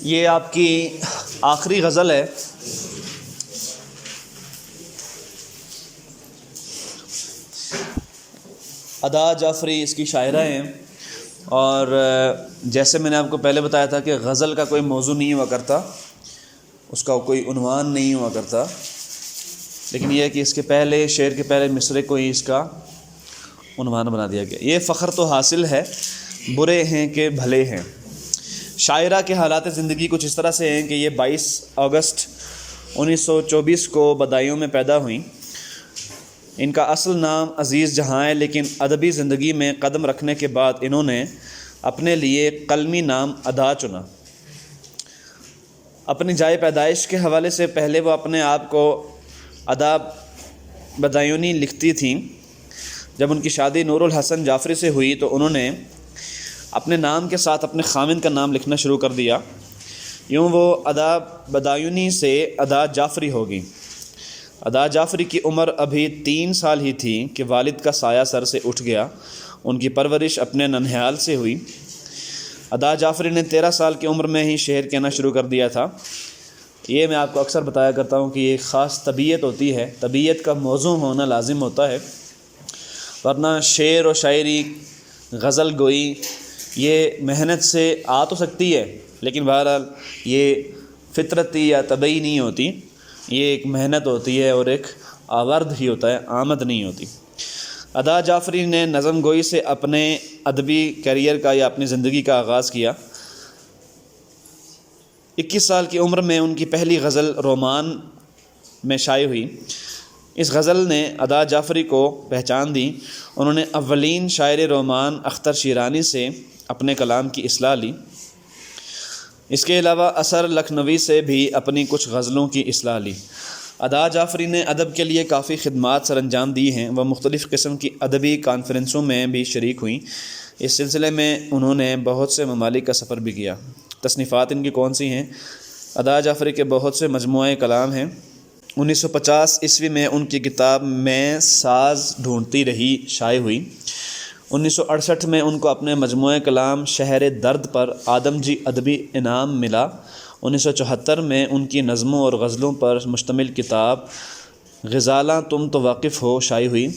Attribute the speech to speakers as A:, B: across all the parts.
A: یہ آپ کی آخری غزل ہے. ادا جعفری اس کی شاعرہ ہیں، اور جیسے میں نے آپ کو پہلے بتایا تھا کہ غزل کا کوئی موضوع نہیں ہوا کرتا، اس کا کوئی عنوان نہیں ہوا کرتا، لیکن یہ ہے کہ اس کے پہلے شعر کے پہلے مصرعے کو ہی اس کا عنوان بنا دیا گیا. یہ فخر تو حاصل ہے برے ہیں کہ بھلے ہیں. شاعرہ کے حالات زندگی کچھ اس طرح سے ہیں کہ یہ 22 اگست 1924 کو بدایوں میں پیدا ہوئیں. ان کا اصل نام عزیز جہاں ہے، لیکن ادبی زندگی میں قدم رکھنے کے بعد انہوں نے اپنے لیے قلمی نام ادا چنا. اپنی جائے پیدائش کے حوالے سے پہلے وہ اپنے آپ کو ادا بدایونی لکھتی تھیں. جب ان کی شادی نور الحسن جعفری سے ہوئی تو انہوں نے اپنے نام کے ساتھ اپنے خاوند کا نام لکھنا شروع کر دیا. یوں وہ ادا بدایونی سے ادا جعفری ہوگی. ادا جعفری کی عمر ابھی 3 سال ہی تھی کہ والد کا سایہ سر سے اٹھ گیا. ان کی پرورش اپنے ننھیال سے ہوئی. ادا جعفری نے 13 سال کی عمر میں ہی شعر کہنا شروع کر دیا تھا. یہ میں آپ کو اکثر بتایا کرتا ہوں کہ یہ ایک خاص طبیعت ہوتی ہے، طبیعت کا موضوع ہونا لازم ہوتا ہے، ورنہ شعر و شاعری، غزل گوئی یہ محنت سے آ تو سکتی ہے، لیکن بہرحال یہ فطرتی یا طبعی نہیں ہوتی. یہ ایک محنت ہوتی ہے اور ایک آورد ہی ہوتا ہے، آمد نہیں ہوتی. ادا جعفری نے نظم گوئی سے اپنے ادبی کیریئر کا یا اپنی زندگی کا آغاز کیا. 21 سال کی عمر میں ان کی پہلی غزل رومان میں شائع ہوئی. اس غزل نے ادا جعفری کو پہچان دی. انہوں نے اولین شاعر رومان اختر شیرانی سے اپنے کلام کی اصلاح لی. اس کے علاوہ اثر لکھنوی سے بھی اپنی کچھ غزلوں کی اصلاح لی. ادا جعفری نے ادب کے لیے کافی خدمات سر انجام دی ہیں. وہ مختلف قسم کی ادبی کانفرنسوں میں بھی شریک ہوئیں. اس سلسلے میں انہوں نے بہت سے ممالک کا سفر بھی کیا. تصنیفات ان کی کون سی ہیں؟ ادا جعفری کے بہت سے مجموعہ کلام ہیں. 1950 عیسوی میں ان کی کتاب میں ساز ڈھونڈتی رہی شائع ہوئی. 1968 میں ان کو اپنے مجموعہ کلام شہر درد پر آدم جی ادبی انعام ملا. 1974 میں ان کی نظموں اور غزلوں پر مشتمل کتاب غزالاں تم تو واقف ہو شائع ہوئی.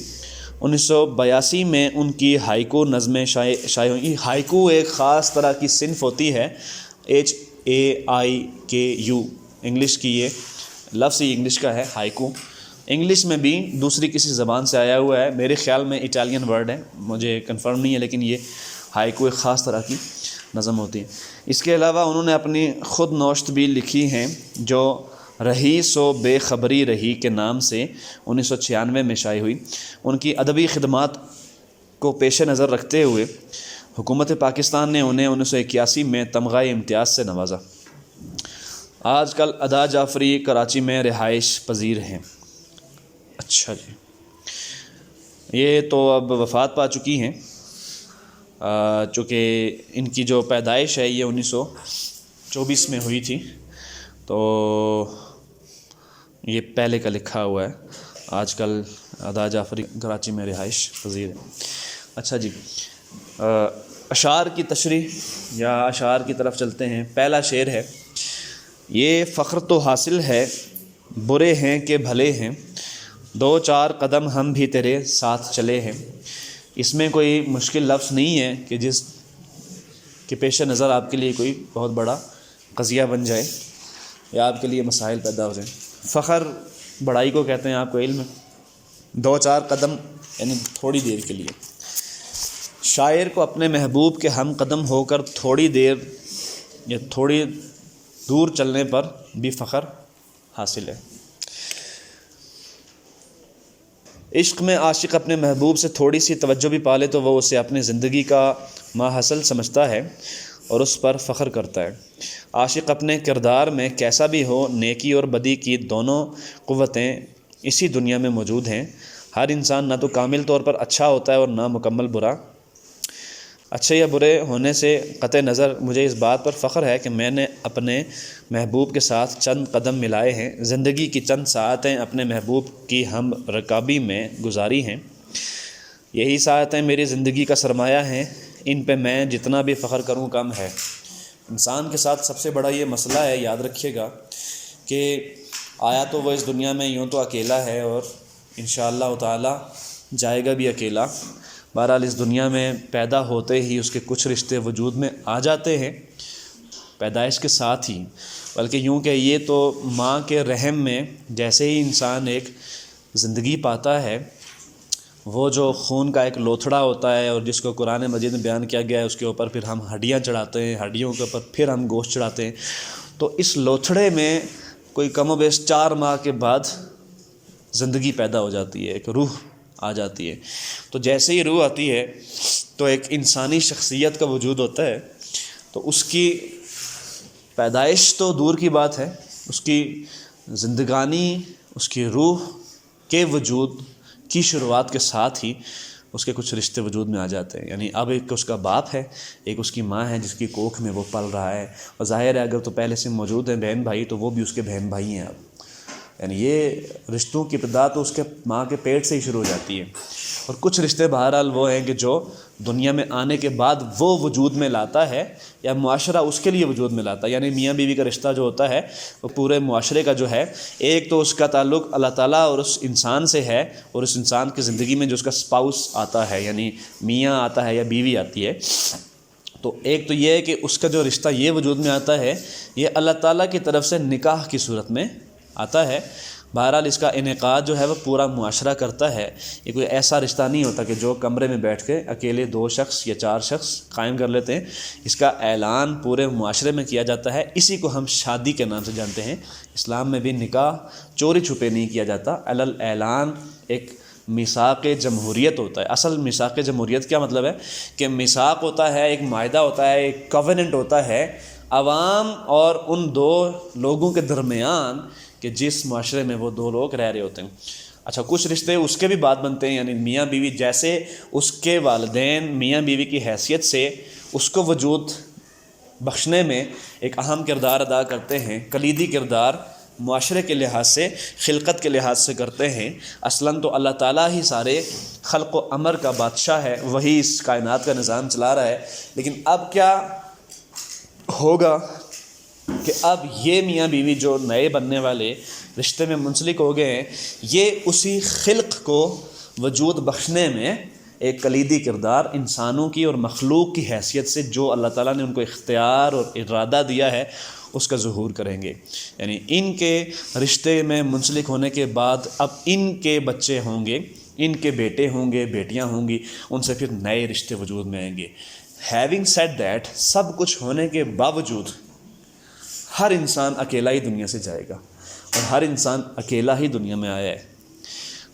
A: 1982 میں ان کی ہائیکو نظمیں شائع ہوئیں. ہائیکو ایک خاص طرح کی صنف ہوتی ہے، HAIKU، انگلش کی یہ لفظ ہی انگلش کا ہے ہائیکو. انگلش میں بھی دوسری کسی زبان سے آیا ہوا ہے، میرے خیال میں اٹالین ورڈ ہے، مجھے کنفرم نہیں ہے، لیکن یہ ہائیکو ایک خاص طرح کی نظم ہوتی ہے. اس کے علاوہ انہوں نے اپنی خود نوشت بھی لکھی ہیں جو رہی سو بے خبری رہی کے نام سے 1996 میں شائع ہوئی. ان کی ادبی خدمات کو پیش نظر رکھتے ہوئے حکومت پاکستان نے انہیں 1981 میں تمغہ امتیاز سے نوازا. آج کل ادا جعفری کراچی میں رہائش پذیر ہیں. اچھا جی، یہ تو اب وفات پا چکی ہیں، چونکہ ان کی جو پیدائش ہے یہ 1924 میں ہوئی تھی، تو یہ پہلے کا لکھا ہوا ہے. آج کل ادا جعفری کراچی میں رہائش پذیر ہے. اچھا جی، اشعار کی تشریح یا اشعار کی طرف چلتے ہیں. پہلا شعر ہے، یہ فخر تو حاصل ہے برے ہیں کہ بھلے ہیں، 2-4 قدم ہم بھی تیرے ساتھ چلے ہیں. اس میں کوئی مشکل لفظ نہیں ہے کہ جس کے پیش نظر آپ کے لیے کوئی بہت بڑا قضیہ بن جائے یا آپ کے لیے مسائل پیدا ہو جائیں. فخر بڑائی کو کہتے ہیں، آپ کو علم ہے. 2-4 قدم یعنی تھوڑی دیر کے لیے. شاعر کو اپنے محبوب کے ہم قدم ہو کر تھوڑی دیر یا تھوڑی دور چلنے پر بھی فخر حاصل ہے. عشق میں عاشق اپنے محبوب سے تھوڑی سی توجہ بھی پالے تو وہ اسے اپنی زندگی کا ماحصل سمجھتا ہے اور اس پر فخر کرتا ہے. عاشق اپنے کردار میں کیسا بھی ہو، نیکی اور بدی کی دونوں قوتیں اسی دنیا میں موجود ہیں. ہر انسان نہ تو کامل طور پر اچھا ہوتا ہے اور نہ مکمل برا. اچھے یا برے ہونے سے قطع نظر مجھے اس بات پر فخر ہے کہ میں نے اپنے محبوب کے ساتھ چند قدم ملائے ہیں، زندگی کی چند ساعتیں اپنے محبوب کی ہم رکابی میں گزاری ہیں. یہی ساعتیں میری زندگی کا سرمایہ ہیں، ان پہ میں جتنا بھی فخر کروں کم ہے. انسان کے ساتھ سب سے بڑا یہ مسئلہ ہے، یاد رکھیے گا کہ آیا تو وہ اس دنیا میں یوں تو اکیلا ہے اور انشاءاللہ تعالی جائے گا بھی اکیلا۔ بہرحال اس دنیا میں پیدا ہوتے ہی اس کے کچھ رشتے وجود میں آ جاتے ہیں پیدائش کے ساتھ ہی، بلکہ یوں کہ یہ تو ماں کے رحم میں جیسے ہی انسان ایک زندگی پاتا ہے، وہ جو خون کا ایک لوتھڑا ہوتا ہے اور جس کو قرآن مجید میں بیان کیا گیا ہے، اس کے اوپر پھر ہم ہڈیاں چڑھاتے ہیں، ہڈیوں کے اوپر پھر ہم گوشت چڑھاتے ہیں، تو اس لوتھڑے میں کوئی کم و بیش 4 ماہ کے بعد زندگی پیدا ہو جاتی ہے، ایک روح آ جاتی ہے۔ تو جیسے ہی روح آتی ہے تو ایک انسانی شخصیت کا وجود ہوتا ہے، تو اس کی پیدائش تو دور کی بات ہے، اس کی زندگانی، اس کی روح کے وجود کی شروعات کے ساتھ ہی اس کے کچھ رشتے وجود میں آ جاتے ہیں۔ یعنی اب ایک اس کا باپ ہے، ایک اس کی ماں ہے جس کی کوکھ میں وہ پل رہا ہے، اور ظاہر ہے اگر تو پہلے سے موجود ہیں بہن بھائی تو وہ بھی اس کے بہن بھائی ہیں اب۔ یعنی یہ رشتوں کی ابتدا تو اس کے ماں کے پیٹ سے ہی شروع ہو جاتی ہے، اور کچھ رشتے بہرحال وہ ہیں کہ جو دنیا میں آنے کے بعد وہ وجود میں لاتا ہے یا معاشرہ اس کے لیے وجود میں لاتا ہے۔ یعنی میاں بیوی کا رشتہ جو ہوتا ہے وہ پورے معاشرے کا جو ہے، ایک تو اس کا تعلق اللہ تعالیٰ اور اس انسان سے ہے، اور اس انسان کی زندگی میں جو اس کا اسپاؤس آتا ہے، یعنی میاں آتا ہے یا بیوی آتی ہے، تو ایک تو یہ ہے کہ اس کا جو رشتہ یہ وجود میں آتا ہے یہ اللہ تعالیٰ کی طرف سے نکاح کی صورت میں آتا ہے۔ بہرحال اس کا انعقاد جو ہے وہ پورا معاشرہ کرتا ہے، یہ کوئی ایسا رشتہ نہیں ہوتا کہ جو کمرے میں بیٹھ کے اکیلے 2 شخص یا 4 شخص قائم کر لیتے ہیں۔ اس کا اعلان پورے معاشرے میں کیا جاتا ہے، اسی کو ہم شادی کے نام سے جانتے ہیں۔ اسلام میں بھی نکاح چوری چھپے نہیں کیا جاتا، علی الاعلان ایک میثاق جمہوریت ہوتا ہے۔ اصل میثاق جمہوریت کیا مطلب ہے کہ میثاق ہوتا ہے، ایک معاہدہ ہوتا ہے، ایک کووننٹ ہوتا ہے عوام اور ان 2 لوگوں کے درمیان کہ جس معاشرے میں وہ 2 لوگ رہ رہے ہوتے ہیں۔ اچھا، کچھ رشتے اس کے بھی بعد بنتے ہیں، یعنی میاں بیوی جیسے اس کے والدین میاں بیوی کی حیثیت سے اس کو وجود بخشنے میں ایک اہم کردار ادا کرتے ہیں، کلیدی کردار معاشرے کے لحاظ سے، خلقت کے لحاظ سے کرتے ہیں۔ اصلاً تو اللہ تعالیٰ ہی سارے خلق و امر کا بادشاہ ہے، وہی اس کائنات کا نظام چلا رہا ہے، لیکن اب کیا ہوگا کہ اب یہ میاں بیوی جو نئے بننے والے رشتے میں منسلک ہو گئے ہیں، یہ اسی خلق کو وجود بخشنے میں ایک کلیدی کردار انسانوں کی اور مخلوق کی حیثیت سے جو اللہ تعالیٰ نے ان کو اختیار اور ارادہ دیا ہے اس کا ظہور کریں گے۔ یعنی ان کے رشتے میں منسلک ہونے کے بعد اب ان کے بچے ہوں گے، ان کے بیٹے ہوں گے، بیٹیاں ہوں گی، ان سے پھر نئے رشتے وجود میں آئیں گے۔ ہیونگ سیڈ دیٹ، سب کچھ ہونے کے باوجود ہر انسان اکیلا ہی دنیا سے جائے گا، اور ہر انسان اکیلا ہی دنیا میں آیا ہے،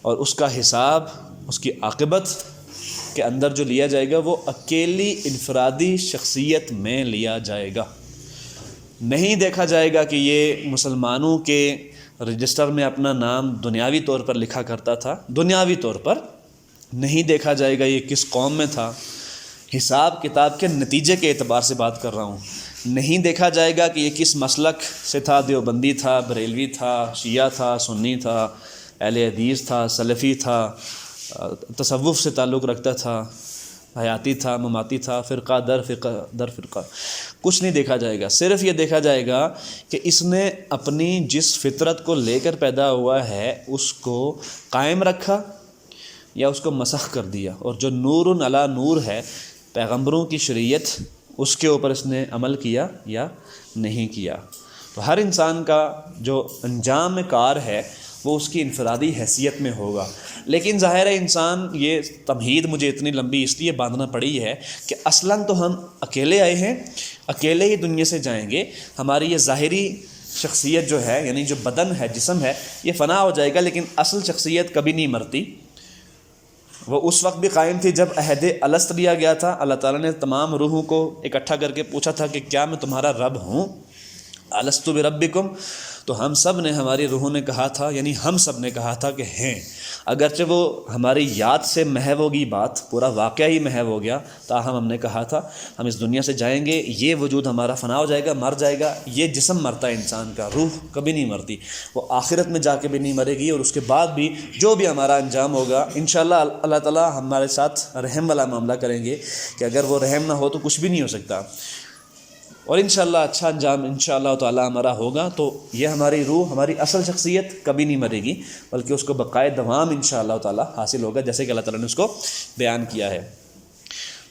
A: اور اس کا حساب، اس کی عاقبت کے اندر جو لیا جائے گا وہ اکیلی انفرادی شخصیت میں لیا جائے گا۔ نہیں دیکھا جائے گا کہ یہ مسلمانوں کے رجسٹر میں اپنا نام دنیاوی طور پر لکھا کرتا تھا، دنیاوی طور پر نہیں دیکھا جائے گا یہ کس قوم میں تھا، حساب کتاب کے نتیجے کے اعتبار سے بات کر رہا ہوں۔ نہیں دیکھا جائے گا کہ یہ کس مسلک سے تھا، دیوبندی تھا، بریلوی تھا، شیعہ تھا، سنی تھا، اہل حدیث تھا، سلفی تھا، تصوف سے تعلق رکھتا تھا، حیاتی تھا، مماتی تھا، فرقہ در فرقہ، کچھ نہیں دیکھا جائے گا۔ صرف یہ دیکھا جائے گا کہ اس نے اپنی جس فطرت کو لے کر پیدا ہوا ہے اس کو قائم رکھا یا اس کو مسخ کر دیا، اور جو نور علی نور ہے، پیغمبروں کی شریعت، اس کے اوپر اس نے عمل کیا یا نہیں کیا۔ تو ہر انسان کا جو انجام کار ہے وہ اس کی انفرادی حیثیت میں ہوگا۔ لیکن ظاہر ہے انسان، یہ تمہید مجھے اتنی لمبی اس لیے باندھنا پڑی ہے کہ اصلاً تو ہم اکیلے آئے ہیں، اکیلے ہی دنیا سے جائیں گے۔ ہماری یہ ظاہری شخصیت جو ہے، یعنی جو بدن ہے، جسم ہے، یہ فنا ہو جائے گا، لیکن اصل شخصیت کبھی نہیں مرتی۔ وہ اس وقت بھی قائم تھی جب عہد الست لیا گیا تھا۔ اللہ تعالیٰ نے تمام روحوں کو اکٹھا کر کے پوچھا تھا کہ کیا میں تمہارا رب ہوں؟ الست بربکم، تو ہم سب نے، ہماری روحوں نے کہا تھا، یعنی ہم سب نے کہا تھا کہ ہیں، اگرچہ وہ ہماری یاد سے محو ہوگی، بات پورا واقعہ ہی محو ہو گیا، تاہم ہم نے کہا تھا ہم اس دنیا سے جائیں گے، یہ وجود ہمارا فنا ہو جائے گا، مر جائے گا۔ یہ جسم مرتا ہے انسان کا، روح کبھی نہیں مرتی، وہ آخرت میں جا کے بھی نہیں مرے گی، اور اس کے بعد بھی جو بھی ہمارا انجام ہوگا انشاءاللہ اللہ تعالیٰ ہمارے ساتھ رحم والا معاملہ کریں گے کہ اگر وہ رحم نہ ہو تو کچھ بھی نہیں ہو سکتا۔ اور انشاءاللہ اچھا انجام انشاءاللہ تعالی ہمارا ہوگا، تو یہ ہماری روح، ہماری اصل شخصیت کبھی نہیں مرے گی، بلکہ اس کو بقائے دوام انشاءاللہ تعالی حاصل ہوگا، جیسے کہ اللہ تعالیٰ نے اس کو بیان کیا ہے۔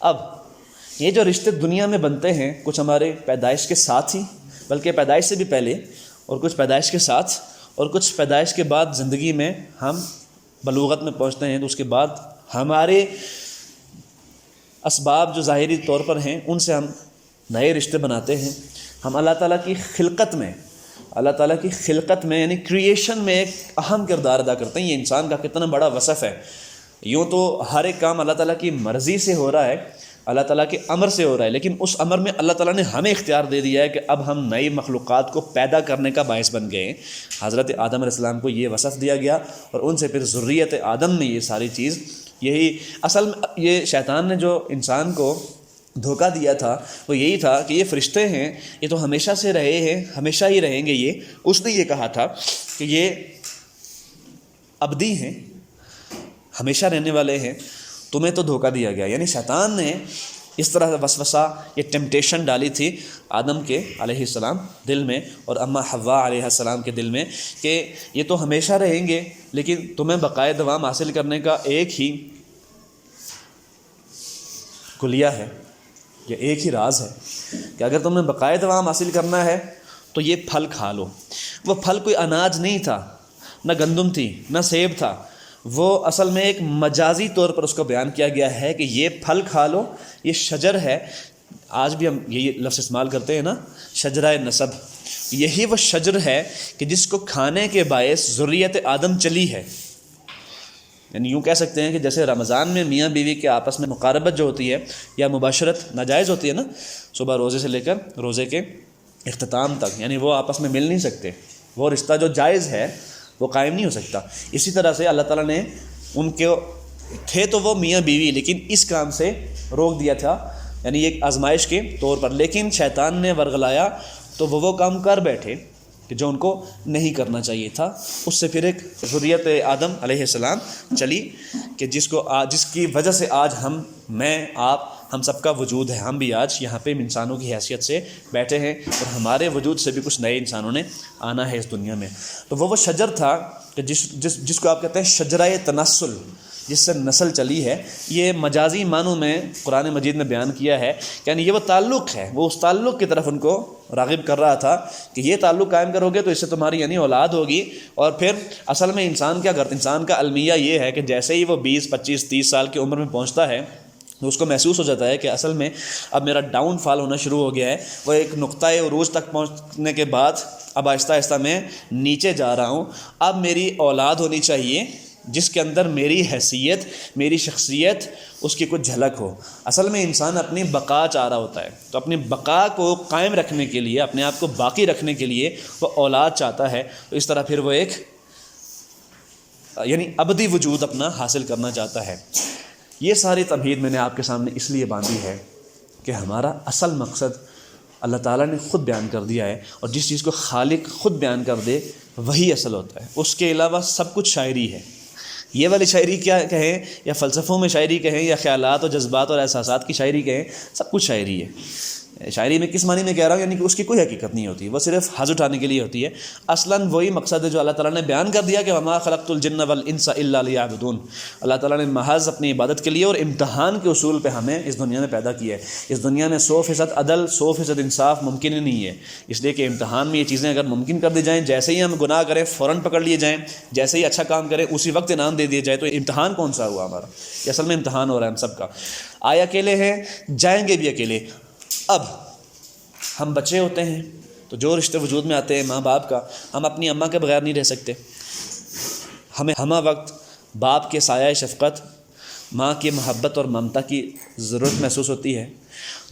A: اب یہ جو رشتے دنیا میں بنتے ہیں، کچھ ہمارے پیدائش کے ساتھ ہی، بلکہ پیدائش سے بھی پہلے، اور کچھ پیدائش کے ساتھ، اور کچھ پیدائش کے بعد زندگی میں ہم بلوغت میں پہنچتے ہیں، تو اس کے بعد ہمارے اسباب جو ظاہری طور پر ہیں ان سے ہم نئے رشتے بناتے ہیں۔ ہم اللہ تعالیٰ کی خلقت میں یعنی کریشن میں ایک اہم کردار ادا کرتے ہیں۔ یہ انسان کا کتنا بڑا وصف ہے۔ یوں تو ہر ایک کام اللہ تعالیٰ کی مرضی سے ہو رہا ہے، اللہ تعالیٰ کے امر سے ہو رہا ہے، لیکن اس امر میں اللہ تعالیٰ نے ہمیں اختیار دے دیا ہے کہ اب ہم نئی مخلوقات کو پیدا کرنے کا باعث بن گئے ہیں۔ حضرت آدم علیہ السلام کو یہ وصف دیا گیا، اور ان سے پھر ذریت آدم میں یہ ساری چیز، یہی اصل میں یہ شیطان نے جو انسان کو دھوکہ دیا تھا وہ یہی تھا کہ یہ فرشتے ہیں، یہ تو ہمیشہ سے رہے ہیں، ہمیشہ ہی رہیں گے۔ یہ اس نے یہ کہا تھا کہ یہ ابدی ہیں، ہمیشہ رہنے والے ہیں، تمہیں تو دھوکہ دیا گیا۔ یعنی شیطان نے اس طرح وسوسہ، یہ ٹیمپٹیشن ڈالی تھی آدم کے علیہ السلام دل میں اور اماں حوا علیہ السلام کے دل میں کہ یہ تو ہمیشہ رہیں گے، لیکن تمہیں بقائے دوام حاصل کرنے کا ایک ہی کلیہ ہے، یہ ایک ہی راز ہے کہ اگر تمہیں بقائے دوام حاصل کرنا ہے تو یہ پھل کھا لو۔ وہ پھل کوئی اناج نہیں تھا، نہ گندم تھی، نہ سیب تھا، وہ اصل میں ایک مجازی طور پر اس کو بیان کیا گیا ہے کہ یہ پھل کھا لو، یہ شجر ہے۔ آج بھی ہم یہ لفظ استعمال کرتے ہیں نا، شجرہ نسب، یہی وہ شجر ہے کہ جس کو کھانے کے باعث ذریت آدم چلی ہے۔ یعنی یوں کہہ سکتے ہیں کہ جیسے رمضان میں میاں بیوی کے آپس میں مقاربت جو ہوتی ہے یا مباشرت ناجائز ہوتی ہے نا، صبح روزے سے لے کر روزے کے اختتام تک، یعنی وہ آپس میں مل نہیں سکتے، وہ رشتہ جو جائز ہے وہ قائم نہیں ہو سکتا۔ اسی طرح سے اللہ تعالیٰ نے ان کے تھے تو وہ میاں بیوی، لیکن اس کام سے روک دیا تھا، یعنی ایک آزمائش کے طور پر، لیکن شیطان نے ورغلایا تو وہ کام کر بیٹھے کہ جو ان کو نہیں کرنا چاہیے تھا۔ اس سے پھر ایک ذریت آدم علیہ السلام چلی کہ جس کی وجہ سے آج میں آپ ہم سب کا وجود ہے، ہم بھی آج یہاں پہ انسانوں کی حیثیت سے بیٹھے ہیں، اور ہمارے وجود سے بھی کچھ نئے انسانوں نے آنا ہے اس دنیا میں۔ تو وہ شجر تھا کہ جس کو آپ کہتے ہیں شجرہ تنسل، جس سے نسل چلی ہے۔ یہ مجازی معنوں میں قرآن مجید نے بیان کیا ہے، یعنی یہ وہ تعلق ہے، وہ اس تعلق کی طرف ان کو راغب کر رہا تھا کہ یہ تعلق قائم کرو گے تو اس سے تمہاری یعنی اولاد ہوگی۔ اور پھر اصل میں انسان کیا کرتا ہے، انسان کا المیہ یہ ہے کہ جیسے ہی وہ 20 25 30 سال کی عمر میں پہنچتا ہے تو اس کو محسوس ہو جاتا ہے کہ اصل میں اب میرا ڈاؤن فال ہونا شروع ہو گیا ہے، وہ ایک نقطۂ عروج تک پہنچنے کے بعد اب آہستہ آہستہ میں نیچے جا رہا ہوں۔ اب میری اولاد ہونی چاہیے جس کے اندر میری حیثیت، میری شخصیت، اس کی کچھ جھلک ہو۔ اصل میں انسان اپنی بقا چاہ رہا ہوتا ہے، تو اپنی بقا کو قائم رکھنے کے لیے، اپنے آپ کو باقی رکھنے کے لیے وہ اولاد چاہتا ہے۔ تو اس طرح پھر وہ ایک یعنی ابدی وجود اپنا حاصل کرنا چاہتا ہے۔ یہ ساری تمہید میں نے آپ کے سامنے اس لیے باندھی ہے کہ ہمارا اصل مقصد اللہ تعالیٰ نے خود بیان کر دیا ہے، اور جس چیز کو خالق خود بیان کر دے وہی اصل ہوتا ہے۔ اس کے علاوہ سب کچھ شاعری ہے۔ یہ والی شاعری کیا کہیں، یا فلسفوں میں شاعری کہیں، یا خیالات اور جذبات اور احساسات کی شاعری کہیں، سب کچھ شاعری ہے۔ شاعری میں کس معنی میں کہہ رہا ہوں، یعنی کہ اس کی کوئی حقیقت نہیں ہوتی، وہ صرف حظ اٹھانے کے لیے ہوتی ہے۔ اصلاً وہی مقصد ہے جو اللہ تعالیٰ نے بیان کر دیا کہ وما خلقت الجن والانس الا لیعبدون۔ اللہ تعالیٰ نے محض اپنی عبادت کے لیے اور امتحان کے اصول پہ ہمیں اس دنیا میں پیدا کیا ہے۔ اس دنیا میں 100% عدل، 100% انصاف ممکن ہی نہیں ہے، اس لیے کہ امتحان میں یہ چیزیں اگر ممکن کر دی جائیں، جیسے ہی ہم گناہ کریں فوراً پکڑ لیے جائیں، جیسے ہی اچھا کام کریں اسی وقت انعام دے دیا جائے، تو امتحان کون سا ہوا ہمارا؟ یہ اصل میں امتحان ہو رہا ہے ہم سب کا۔ آئے اکیلے ہیں، جائیں گے بھی اکیلے۔ اب ہم بچے ہوتے ہیں تو جو رشتے وجود میں آتے ہیں ماں باپ کا، ہم اپنی اماں کے بغیر نہیں رہ سکتے۔ ہمیں ہمہ وقت باپ کے سایہ شفقت، ماں کی محبت اور ممتا کی ضرورت محسوس ہوتی ہے۔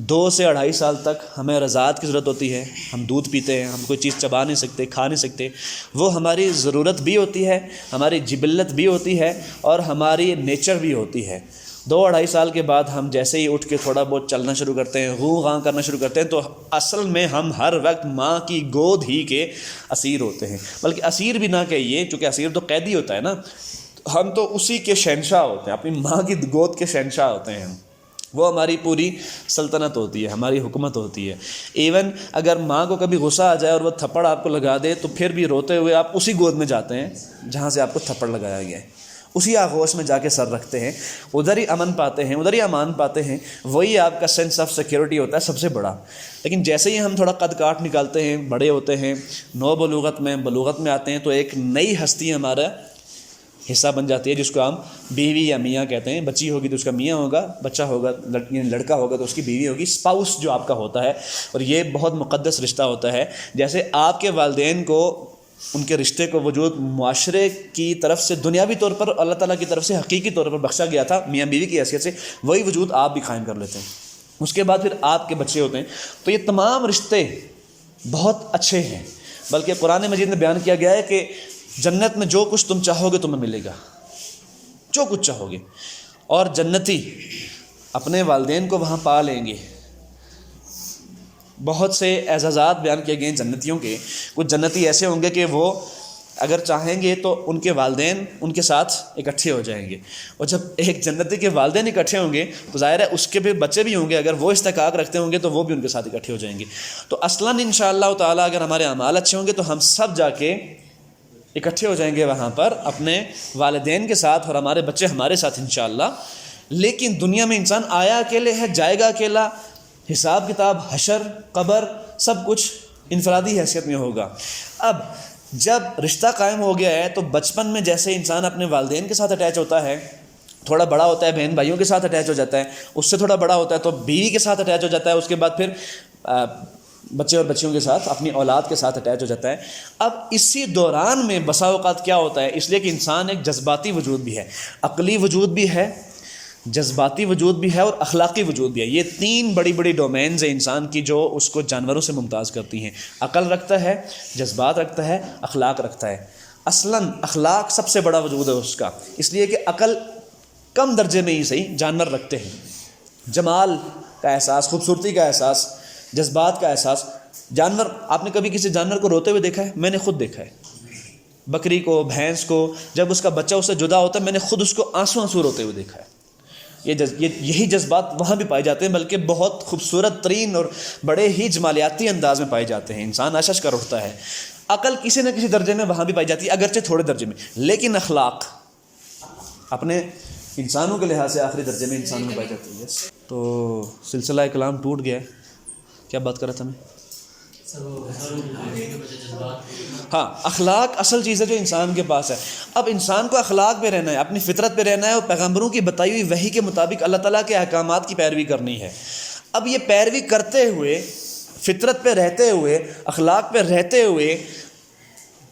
A: 2 سے 2.5 سال تک ہمیں رضاعت کی ضرورت ہوتی ہے، ہم دودھ پیتے ہیں، ہم کوئی چیز چبا نہیں سکتے، کھا نہیں سکتے۔ وہ ہماری ضرورت بھی ہوتی ہے، ہماری جبلت بھی ہوتی ہے، اور ہماری نیچر بھی ہوتی ہے۔ 2-2.5 سال کے بعد ہم جیسے ہی اٹھ کے تھوڑا بہت چلنا شروع کرتے ہیں، غوں غاں کرنا شروع کرتے ہیں، تو اصل میں ہم ہر وقت ماں کی گود ہی کے اسیر ہوتے ہیں۔ بلکہ اسیر بھی نہ کہیے، چونکہ اسیر تو قیدی ہوتا ہے نا، ہم تو اسی کے شہنشاہ ہوتے ہیں، اپنی ماں کی گود کے شہنشاہ ہوتے ہیں ہم۔ وہ ہماری پوری سلطنت ہوتی ہے، ہماری حکومت ہوتی ہے۔ ایون اگر ماں کو کبھی غصہ آ جائے اور وہ تھپڑ آپ کو لگا دے تو پھر بھی روتے ہوئے آپ اسی گود میں جاتے ہیں جہاں سے آپ کو تھپڑ لگایا گیا ہے، اسی آغوش میں جا کے سر رکھتے ہیں، ادھر ہی امن پاتے ہیں، ادھر ہی امان پاتے ہیں۔ وہی آپ کا سینس آف سیکیورٹی ہوتا ہے سب سے بڑا۔ لیکن جیسے ہی ہم تھوڑا قد کاٹ نکالتے ہیں، بڑے ہوتے ہیں، نو بلوغت میں آتے ہیں، تو ایک نئی ہستی ہمارا حصہ بن جاتی ہے، جس کو ہم بیوی یا میاں کہتے ہیں۔ بچی ہوگی تو اس کا میاں ہوگا، بچہ ہوگا لڑکا ہوگا تو اس کی بیوی ہوگی، اسپاؤس جو آپ کا ہوتا ہے۔ اور یہ بہت مقدس رشتہ ہوتا ہے۔ جیسے آپ کے والدین کو ان کے رشتے کو وجود معاشرے کی طرف سے دنیاوی طور پر، اللہ تعالیٰ کی طرف سے حقیقی طور پر بخشا گیا تھا میاں بیوی کی حیثیت سے، وہی وجود آپ بھی قائم کر لیتے ہیں۔ اس کے بعد پھر آپ کے بچے ہوتے ہیں۔ تو یہ تمام رشتے بہت اچھے ہیں، بلکہ قرآن مجید میں بیان کیا گیا ہے کہ جنت میں جو کچھ تم چاہو گے تمہیں ملے گا، جو کچھ چاہو گے۔ اور جنتی اپنے والدین کو وہاں پا لیں گے۔ بہت سے اعزازات بیان کیے گئے ہیں جنتیوں کے۔ کچھ جنتی ایسے ہوں گے کہ وہ اگر چاہیں گے تو ان کے والدین ان کے ساتھ اکٹھے ہو جائیں گے، اور جب ایک جنتی کے والدین اکٹھے ہوں گے تو ظاہر ہے اس کے بھی بچے بھی ہوں گے، اگر وہ استحقاق رکھتے ہوں گے تو وہ بھی ان کے ساتھ اکٹھے ہو جائیں گے۔ تو اصلاً انشاءاللہ تعالیٰ اگر ہمارے اعمال اچھے ہوں گے تو ہم سب جا کے اکٹھے ہو جائیں گے وہاں پر اپنے والدین کے ساتھ، اور ہمارے بچے ہمارے ساتھ انشاءاللہ۔ لیکن دنیا میں انسان آیا اکیلے ہے، جائے گا اکیلا، حساب کتاب، حشر، قبر، سب کچھ انفرادی حیثیت میں ہوگا۔ اب جب رشتہ قائم ہو گیا ہے تو بچپن میں جیسے انسان اپنے والدین کے ساتھ اٹیچ ہوتا ہے، تھوڑا بڑا ہوتا ہے بہن بھائیوں کے ساتھ اٹیچ ہو جاتا ہے، اس سے تھوڑا بڑا ہوتا ہے تو بیوی کے ساتھ اٹیچ ہو جاتا ہے، اس کے بعد پھر بچے اور بچیوں کے ساتھ، اپنی اولاد کے ساتھ اٹیچ ہو جاتا ہے۔ اب اسی دوران میں بسا اوقات کیا ہوتا ہے، اس لیے کہ انسان ایک جذباتی وجود بھی ہے، عقلی وجود بھی ہے، جذباتی وجود بھی ہے، اور اخلاقی وجود بھی ہے۔ یہ تین بڑی بڑی ڈومینز ہیں انسان کی جو اس کو جانوروں سے ممتاز کرتی ہیں۔ عقل رکھتا ہے، جذبات رکھتا ہے، اخلاق رکھتا ہے۔ اصلاً اخلاق سب سے بڑا وجود ہے اس کا، اس لیے کہ عقل کم درجے میں ہی صحیح جانور رکھتے ہیں۔ جمال کا احساس، خوبصورتی کا احساس، جذبات کا احساس۔ جانور، آپ نے کبھی کسی جانور کو روتے ہوئے دیکھا ہے؟ میں نے خود دیکھا ہے، بکری کو، بھینس کو، جب اس کا بچہ اس سے جدا ہوتا ہے میں نے خود اس کو آنسو روتے ہوئے دیکھا ہے۔ یہی جذبات وہاں بھی پائے جاتے ہیں، بلکہ بہت خوبصورت ترین اور بڑے ہی جمالیاتی انداز میں پائے جاتے ہیں۔ انسان اشش کر اٹھتا ہے۔ عقل کسی نہ کسی درجے میں وہاں بھی پائی جاتی ہے، اگرچہ تھوڑے درجے میں، لیکن اخلاق اپنے انسانوں کے لحاظ سے آخری درجے میں انسانوں میں پائی جاتی ہے۔ تو سلسلہ کلام ٹوٹ گیا ہے، کیا بات کر رہا تھا میں؟ ہاں، اخلاق اصل چیز ہے جو انسان کے پاس ہے۔ اب انسان کو اخلاق پہ رہنا ہے، اپنی فطرت پہ رہنا ہے، اور پیغمبروں کی بتائی ہوئی وحی کے مطابق اللہ تعالیٰ کے احکامات کی پیروی کرنی ہے۔ اب یہ پیروی کرتے ہوئے، فطرت پہ رہتے ہوئے، اخلاق پہ رہتے ہوئے،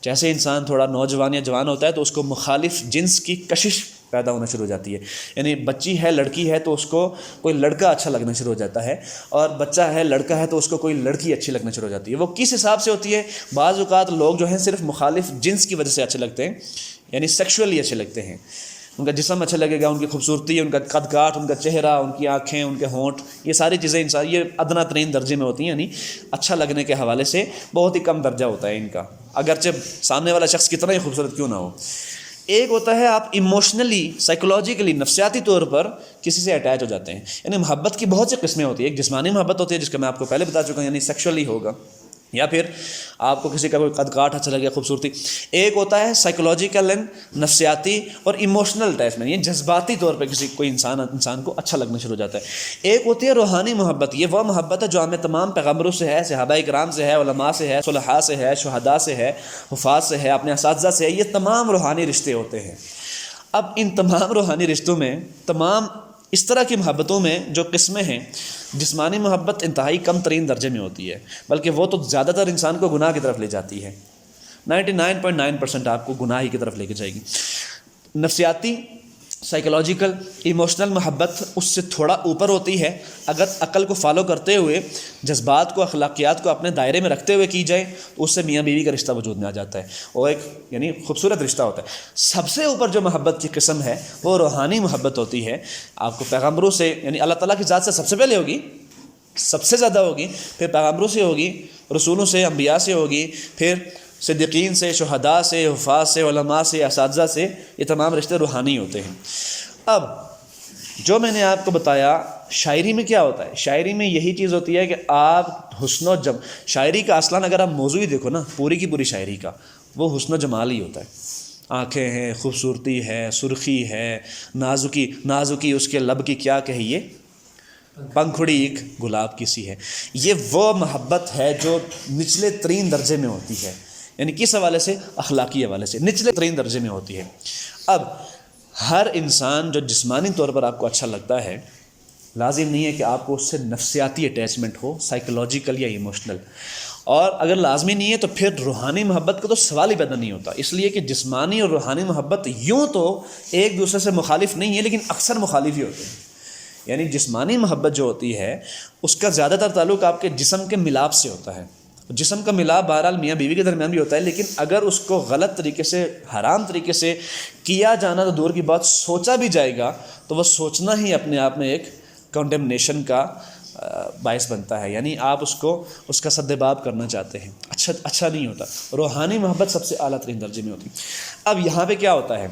A: جیسے انسان تھوڑا نوجوان یا جوان ہوتا ہے تو اس کو مخالف جنس کی کشش پیدا ہونا شروع ہو جاتی ہے۔ یعنی بچی ہے، لڑکی ہے، تو اس کو کوئی لڑکا اچھا لگنا شروع ہو جاتا ہے، اور بچہ ہے، لڑکا ہے، تو اس کو کوئی لڑکی اچھی لگنا شروع ہو جاتی ہے۔ وہ کس حساب سے ہوتی ہے؟ بعض اوقات لوگ جو ہیں صرف مخالف جنس کی وجہ سے اچھے لگتے ہیں، یعنی سیکشولی اچھے لگتے ہیں۔ ان کا جسم اچھا لگے گا، ان کی خوبصورتی، ان کا قد کاٹ، ان کا چہرہ، ان کی آنکھیں، ان کے ہونٹ، یہ ساری چیزیں انسان یہ ادنا ترین درجے میں ہوتی ہیں، یعنی اچھا لگنے کے حوالے سے بہت ہی کم درجہ ہوتا ہے ان کا، اگرچہ سامنے والا شخص کتنا ہی خوبصورت کیوں نہ ہو۔ ایک ہوتا ہے آپ ایموشنلی، سائیکولوجیکلی، نفسیاتی طور پر کسی سے اٹیچ ہو جاتے ہیں۔ یعنی محبت کی بہت سی قسمیں ہوتی ہیں۔ ایک جسمانی محبت ہوتی ہے جس کا میں آپ کو پہلے بتا چکا ہوں، یعنی سیکشولی ہوگا، یا پھر آپ کو کسی کا کوئی قد کاٹ اچھا لگے، خوبصورتی۔ ایک ہوتا ہے سائیکولوجیکل اینڈ نفسیاتی اور ایموشنل اٹیچمنٹ، یہ جذباتی طور پہ کوئی انسان کو اچھا لگنا شروع ہو جاتا ہے۔ ایک ہوتی ہے روحانی محبت، یہ وہ محبت ہے جو ہمیں تمام پیغمبروں سے ہے، صحابہ کرام سے ہے، علماء سے ہے، صلحاء سے ہے، شہداء سے ہے، حفاظ سے ہے، اپنے اساتذہ سے ہے۔ یہ تمام روحانی رشتے ہوتے ہیں۔ اب ان تمام روحانی رشتوں میں، تمام اس طرح کی محبتوں میں جو قسمیں ہیں، جسمانی محبت انتہائی کم ترین درجے میں ہوتی ہے، بلکہ وہ تو زیادہ تر انسان کو گناہ کی طرف لے جاتی ہے، 99.9% آپ کو گناہ ہی کی طرف لے کے جائے گی۔ نفسیاتی، سائیکولوجیکل، ایموشنل محبت اس سے تھوڑا اوپر ہوتی ہے، اگر عقل کو فالو کرتے ہوئے، جذبات کو، اخلاقیات کو اپنے دائرے میں رکھتے ہوئے کی جائے تو اس سے میاں بیوی کا رشتہ وجود میں آ جاتا ہے، اور ایک یعنی خوبصورت رشتہ ہوتا ہے۔ سب سے اوپر جو محبت کی قسم ہے وہ روحانی محبت ہوتی ہے۔ آپ کو پیغمبروں سے، یعنی اللہ تعالیٰ کی ذات سے سب سے پہلے ہوگی، سب سے زیادہ ہوگی، پھر پیغمبروں سے ہوگی، رسولوں سے، انبیاء سے ہوگی، پھر صدیقین سے، شہداء سے، حفاظ سے، علماء سے، اساتذہ سے۔ یہ تمام رشتے روحانی ہوتے ہیں۔ اب جو میں نے آپ کو بتایا شاعری میں کیا ہوتا ہے؟ شاعری میں یہی چیز ہوتی ہے کہ آپ حسن و شاعری کا اصلاً اگر آپ موضوع ہی دیکھو نا پوری کی پوری شاعری کا، وہ حسن و جمال ہی ہوتا ہے. آنکھیں ہیں، خوبصورتی ہے، سرخی ہے، نازکی اس کے لب کی کیا کہیے، پنکھڑی ایک گلاب کی سی ہے. یہ وہ محبت ہے جو نچلے ترین درجے میں ہوتی ہے. یعنی کس حوالے سے؟ اخلاقی حوالے سے نچلے ترین درجے میں ہوتی ہے. اب ہر انسان جو جسمانی طور پر آپ کو اچھا لگتا ہے، لازم نہیں ہے کہ آپ کو اس سے نفسیاتی اٹیچمنٹ ہو، سائیکولوجیکل یا ایموشنل. اور اگر لازمی نہیں ہے تو پھر روحانی محبت کا تو سوال ہی پیدا نہیں ہوتا. اس لیے کہ جسمانی اور روحانی محبت یوں تو ایک دوسرے سے مخالف نہیں ہے، لیکن اکثر مخالف ہی ہوتے ہیں. یعنی جسمانی محبت جو ہوتی ہے اس کا زیادہ تر تعلق آپ کے جسم کے ملاپ سے ہوتا ہے. جسم کا ملاپ بہرحال میاں بیوی کے درمیان بھی ہوتا ہے، لیکن اگر اس کو غلط طریقے سے، حرام طریقے سے کیا جانا تو دور کی بات، سوچا بھی جائے گا تو وہ سوچنا ہی اپنے آپ میں ایک کنڈمنیشن کا باعث بنتا ہے. یعنی آپ اس کا سدباب کرنا چاہتے ہیں، اچھا نہیں ہوتا. روحانی محبت سب سے اعلیٰ ترین درجے میں ہوتی. اب یہاں پہ کیا ہوتا ہے،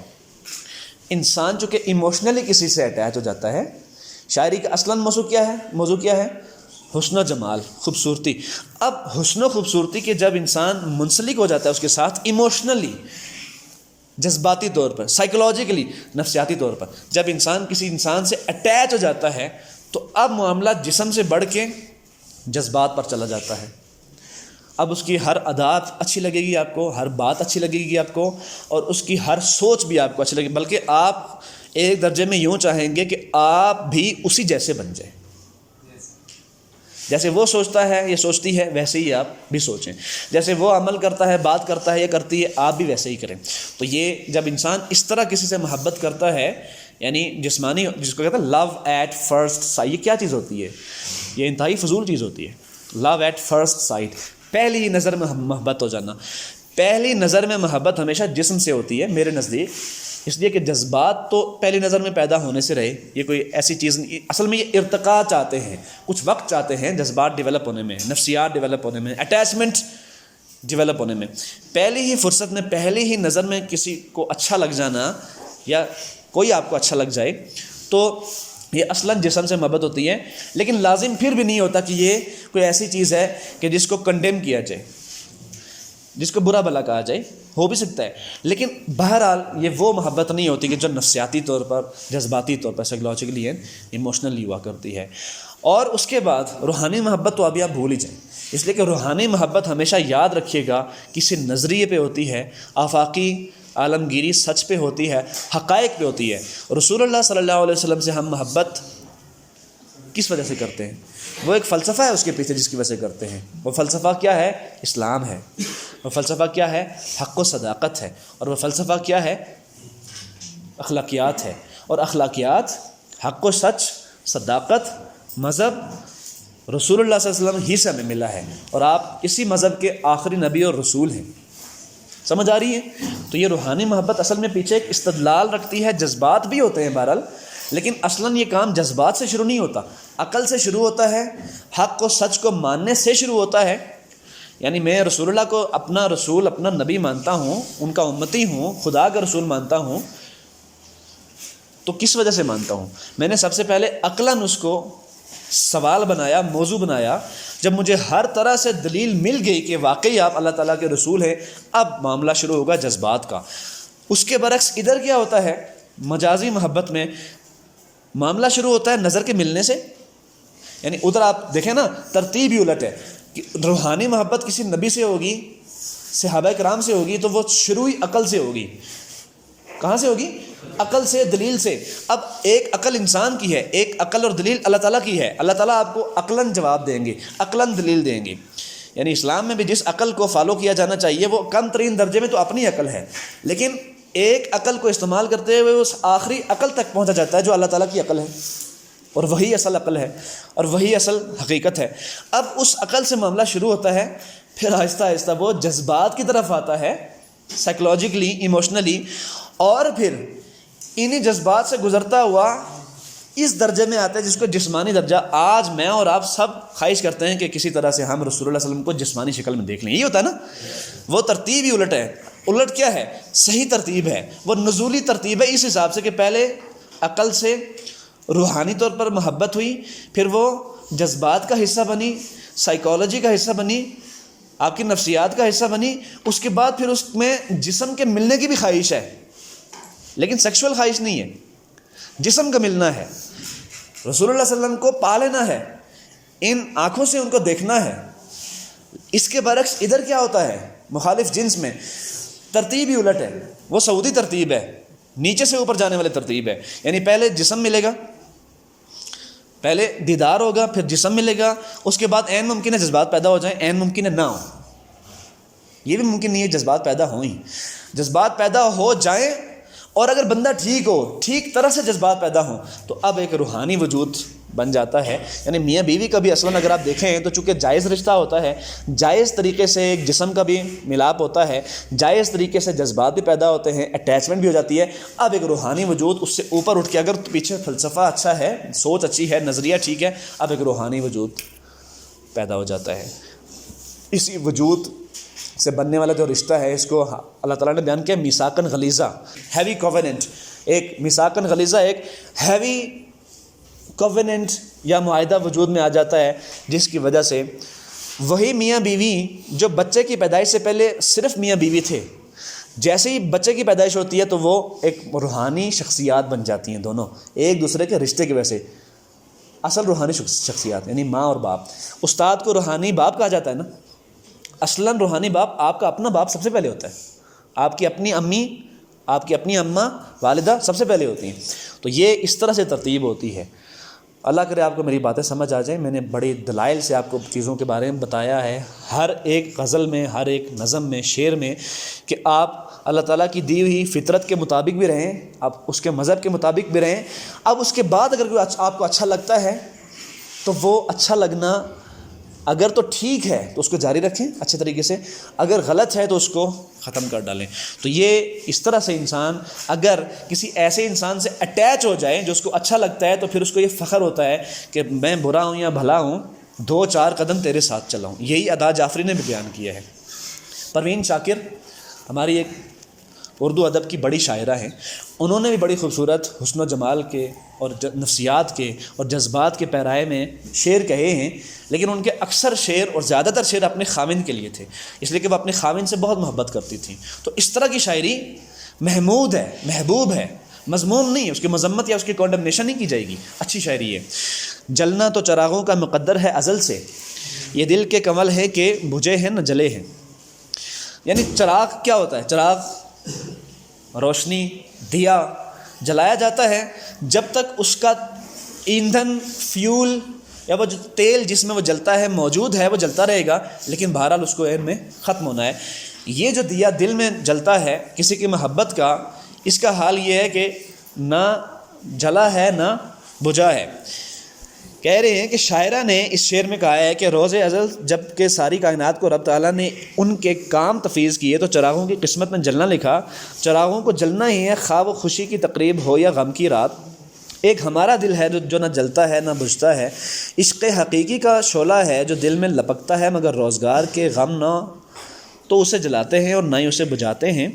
A: انسان چونکہ ایموشنلی کسی سے اٹیچ ہو جاتا ہے. شاعری کا اصلاً موضوع کیا ہے؟ حسن و جمال، خوبصورتی. اب حسن و خوبصورتی کے جب انسان منسلک ہو جاتا ہے اس کے ساتھ ایموشنلی، جذباتی طور پر، سائیکولوجیکلی، نفسیاتی طور پر، جب انسان کسی انسان سے اٹیچ ہو جاتا ہے تو اب معاملہ جسم سے بڑھ کے جذبات پر چلا جاتا ہے. اب اس کی ہر عادات اچھی لگے گی آپ کو، ہر بات اچھی لگے گی آپ کو، اور اس کی ہر سوچ بھی آپ کو اچھی لگے گی. بلکہ آپ ایک درجے میں یوں چاہیں گے کہ آپ بھی اسی جیسے بن جائیں. جیسے وہ سوچتا ہے یا سوچتی ہے ویسے ہی آپ بھی سوچیں. جیسے وہ عمل کرتا ہے، بات کرتا ہے یا کرتی ہے، آپ بھی ویسے ہی کریں. تو یہ جب انسان اس طرح کسی سے محبت کرتا ہے، یعنی جسمانی، جس کو کہتے ہیں لو ایٹ فرسٹ سائٹ، یہ کیا چیز ہوتی ہے؟ یہ انتہائی فضول چیز ہوتی ہے. لو ایٹ فرسٹ سائٹ، پہلی ہی نظر میں محبت ہو جانا. پہلی نظر میں محبت ہمیشہ جسم سے ہوتی ہے میرے نزدیک، اس لیے کہ جذبات تو پہلی نظر میں پیدا ہونے سے رہے. یہ کوئی ایسی چیز نہیں، اصل میں یہ ارتقاء چاہتے ہیں، کچھ وقت چاہتے ہیں جذبات ڈیولپ ہونے میں، نفسیات ڈیولپ ہونے میں، اٹیچمنٹ ڈیولپ ہونے میں. پہلی ہی فرصت میں، پہلی ہی نظر میں کسی کو اچھا لگ جانا، یا کوئی آپ کو اچھا لگ جائے، تو یہ اصلاً جسم سے محبت ہوتی ہے. لیکن لازم پھر بھی نہیں ہوتا کہ یہ کوئی ایسی چیز ہے کہ جس کو کنڈیم کیا جائے، جس کو برا بھلا کہا جائے. ہو بھی سکتا ہے، لیکن بہرحال یہ وہ محبت نہیں ہوتی کہ جو نفسیاتی طور پر، جذباتی طور پر، سائیکولوجیکلی اینڈ ایموشنلی ہوا کرتی ہے. اور اس کے بعد روحانی محبت تو ابھی آپ بھول ہی جائیں، اس لیے کہ روحانی محبت ہمیشہ یاد رکھیے گا کسی نظریے پہ ہوتی ہے، آفاقی عالمگیری سچ پہ ہوتی ہے، حقائق پہ ہوتی ہے. رسول اللہ صلی اللہ علیہ وسلم سے ہم محبت کس وجہ سے کرتے ہیں؟ وہ ایک فلسفہ ہے اس کے پیچھے جس کی وجہ سے کرتے ہیں. وہ فلسفہ کیا ہے؟ اسلام ہے. وہ فلسفہ کیا ہے؟ حق و صداقت ہے. اور وہ فلسفہ کیا ہے؟ اخلاقیات ہے. اور اخلاقیات، حق و سچ، صداقت، مذہب رسول اللہ صلی اللہ علیہ وسلم ہی سے ہمیں ملا ہے، اور آپ اسی مذہب کے آخری نبی اور رسول ہیں. سمجھ آ رہی ہے؟ تو یہ روحانی محبت اصل میں پیچھے ایک استدلال رکھتی ہے. جذبات بھی ہوتے ہیں بہرحال، لیکن اصلاً یہ کام جذبات سے شروع نہیں ہوتا، عقل سے شروع ہوتا ہے، حق و سچ کو ماننے سے شروع ہوتا ہے. یعنی میں رسول اللہ کو اپنا رسول، اپنا نبی مانتا ہوں، ان کا امتی ہوں، خدا کا رسول مانتا ہوں، تو کس وجہ سے مانتا ہوں؟ میں نے سب سے پہلے عقلاً اس کو سوال بنایا، موضوع بنایا. جب مجھے ہر طرح سے دلیل مل گئی کہ واقعی آپ اللہ تعالیٰ کے رسول ہیں، اب معاملہ شروع ہوگا جذبات کا. اس کے برعکس ادھر کیا ہوتا ہے؟ مجازی محبت میں معاملہ شروع ہوتا ہے نظر کے ملنے سے. یعنی ادھر آپ دیکھیں نا، ترتیب ہی الٹ ہے کہ روحانی محبت کسی نبی سے ہوگی، صحابہ کرام سے ہوگی، تو وہ شروع ہی عقل سے ہوگی. کہاں سے ہوگی؟ عقل سے، دلیل سے. اب ایک عقل انسان کی ہے، ایک عقل اور دلیل اللہ تعالیٰ کی ہے. اللہ تعالیٰ آپ کو عقلاً جواب دیں گے، عقلاً دلیل دیں گے. یعنی اسلام میں بھی جس عقل کو فالو کیا جانا چاہیے وہ کم ترین درجے میں تو اپنی عقل ہے، لیکن ایک عقل کو استعمال کرتے ہوئے اس آخری عقل تک پہنچا جاتا ہے جو اللہ تعالیٰ کی عقل ہے، اور وہی اصل عقل ہے، اور وہی اصل حقیقت ہے. اب اس عقل سے معاملہ شروع ہوتا ہے، پھر آہستہ آہستہ وہ جذبات کی طرف آتا ہے، سائیکولوجیکلی، ایموشنلی، اور پھر انہی جذبات سے گزرتا ہوا اس درجے میں آتا ہے جس کو جسمانی درجہ. آج میں اور آپ سب خواہش کرتے ہیں کہ کسی طرح سے ہم رسول اللہ صلی اللہ علیہ وسلم کو جسمانی شکل میں دیکھ لیں. یہی ہوتا ہے نا. وہ ترتیب ہی الٹ ہے. الٹ کیا ہے؟ صحیح ترتیب ہے، وہ نزولی ترتیب ہے، اس حساب سے کہ پہلے عقل سے روحانی طور پر محبت ہوئی، پھر وہ جذبات کا حصہ بنی، سائیکالوجی کا حصہ بنی، آپ کی نفسیات کا حصہ بنی، اس کے بعد پھر اس میں جسم کے ملنے کی بھی خواہش ہے، لیکن سیکشول خواہش نہیں ہے، جسم کا ملنا ہے، رسول اللہ صلی اللہ علیہ وسلم کو پا لینا ہے، ان آنکھوں سے ان کو دیکھنا ہے۔ اس کے برعکس ادھر کیا ہوتا ہے مخالف جنس میں؟ ترتیب ہی الٹ ہے، وہ سعودی ترتیب ہے، نیچے سے اوپر جانے والی ترتیب ہے، یعنی پہلے جسم ملے گا، پہلے دیدار ہوگا، پھر جسم ملے گا، اس کے بعد عین ممکن ہے جذبات پیدا ہو جائیں، عین ممکن ہے نہ ہو، یہ بھی ممکن نہیں ہے جذبات پیدا ہوں ہی، جذبات پیدا ہو جائیں، اور اگر بندہ ٹھیک ہو، ٹھیک طرح سے جذبات پیدا ہوں، تو اب ایک روحانی وجود بن جاتا ہے۔ یعنی میاں بیوی کا بھی اصلاً اگر آپ دیکھیں تو چونکہ جائز رشتہ ہوتا ہے، جائز طریقے سے ایک جسم کا بھی ملاپ ہوتا ہے، جائز طریقے سے جذبات بھی پیدا ہوتے ہیں، اٹیچمنٹ بھی ہو جاتی ہے، اب ایک روحانی وجود اس سے اوپر اٹھ کے، اگر پیچھے فلسفہ اچھا ہے، سوچ اچھی ہے، نظریہ ٹھیک ہے، اب ایک روحانی وجود پیدا ہو جاتا ہے۔ اسی وجود سے بننے والا جو رشتہ ہے، اس کو اللہ تعالیٰ نے بیان کیا میثاقاً غلیظہ، ہیوی کووننٹ، ایک میثاقاً غلیظہ، ایک ہیوی کووننٹ یا معاہدہ وجود میں آ جاتا ہے، جس کی وجہ سے وہی میاں بیوی جو بچے کی پیدائش سے پہلے صرف میاں بیوی تھے، جیسے ہی بچے کی پیدائش ہوتی ہے تو وہ ایک روحانی شخصیات بن جاتی ہیں، دونوں ایک دوسرے کے رشتے کی وجہ سے اصل روحانی شخصیات، یعنی ماں اور باپ۔ استاد کو روحانی باپ کہا جاتا ہے نا، اصلاً روحانی باپ آپ کا اپنا باپ سب سے پہلے ہوتا ہے، آپ کی اپنی امی، آپ کی اپنی اماں، والدہ سب سے پہلے ہوتی ہیں، تو یہ اس طرح سے ترتیب ہوتی ہے۔ اللہ کرے آپ کو میری باتیں سمجھ آ جائیں، میں نے بڑی دلائل سے آپ کو چیزوں کے بارے میں بتایا ہے، ہر ایک غزل میں، ہر ایک نظم میں، شعر میں، کہ آپ اللہ تعالیٰ کی دی ہوئی فطرت کے مطابق بھی رہیں، آپ اس کے مذہب کے مطابق بھی رہیں۔ اب اس کے بعد اگر کوئی آپ کو اچھا لگتا ہے تو وہ اچھا لگنا اگر تو ٹھیک ہے تو اس کو جاری رکھیں اچھے طریقے سے، اگر غلط ہے تو اس کو ختم کر ڈالیں۔ تو یہ اس طرح سے انسان اگر کسی ایسے انسان سے اٹیچ ہو جائے جو اس کو اچھا لگتا ہے، تو پھر اس کو یہ فخر ہوتا ہے کہ میں برا ہوں یا بھلا ہوں، 2-4 قدم تیرے ساتھ چلا ہوں۔ یہی ادا جعفری نے بھی بیان کیا ہے۔ پروین شاکر ہماری ایک اردو ادب کی بڑی شاعرہ ہیں، انہوں نے بھی بڑی خوبصورت حسن و جمال کے اور نفسیات کے اور جذبات کے پیرائے میں شعر کہے ہیں، لیکن ان کے اکثر شعر اور زیادہ تر شعر اپنے خاوند کے لیے تھے، اس لیے کہ وہ اپنے خاوند سے بہت محبت کرتی تھیں۔ تو اس طرح کی شاعری محمود ہے، محبوب ہے، مذموم نہیں ہے، اس کی مذمت یا اس کی کانڈمنیشن نہیں کی جائے گی، اچھی شاعری ہے۔ جلنا تو چراغوں کا مقدر ہے ازل سے، یہ دل کے کنول ہے کہ بجھے ہیں نہ جلے ہیں۔ یعنی چراغ کیا ہوتا ہے؟ چراغ روشنی، دیا جلایا جاتا ہے جب تک اس کا ایندھن، فیول یا وہ جو تیل جس میں وہ جلتا ہے موجود ہے، وہ جلتا رہے گا، لیکن بہرحال اس کو اینڈ میں ختم ہونا ہے۔ یہ جو دیا دل میں جلتا ہے کسی کی محبت کا، اس کا حال یہ ہے کہ نہ جلا ہے نہ بجھا ہے۔ کہہ رہے ہیں کہ شاعرہ نے اس شعر میں کہا ہے کہ روز ازل جب کہ ساری کائنات کو رب تعالیٰ نے ان کے کام تفویض کیے تو چراغوں کی قسمت میں جلنا لکھا، چراغوں کو جلنا ہی ہے، خواہ و خوشی کی تقریب ہو یا غم کی رات۔ ایک ہمارا دل ہے جو نہ جلتا ہے نہ بجھتا ہے، عشق حقیقی کا شعلہ ہے جو دل میں لپکتا ہے، مگر روزگار کے غم نہ تو اسے جلاتے ہیں اور نہ ہی اسے بجھاتے ہیں۔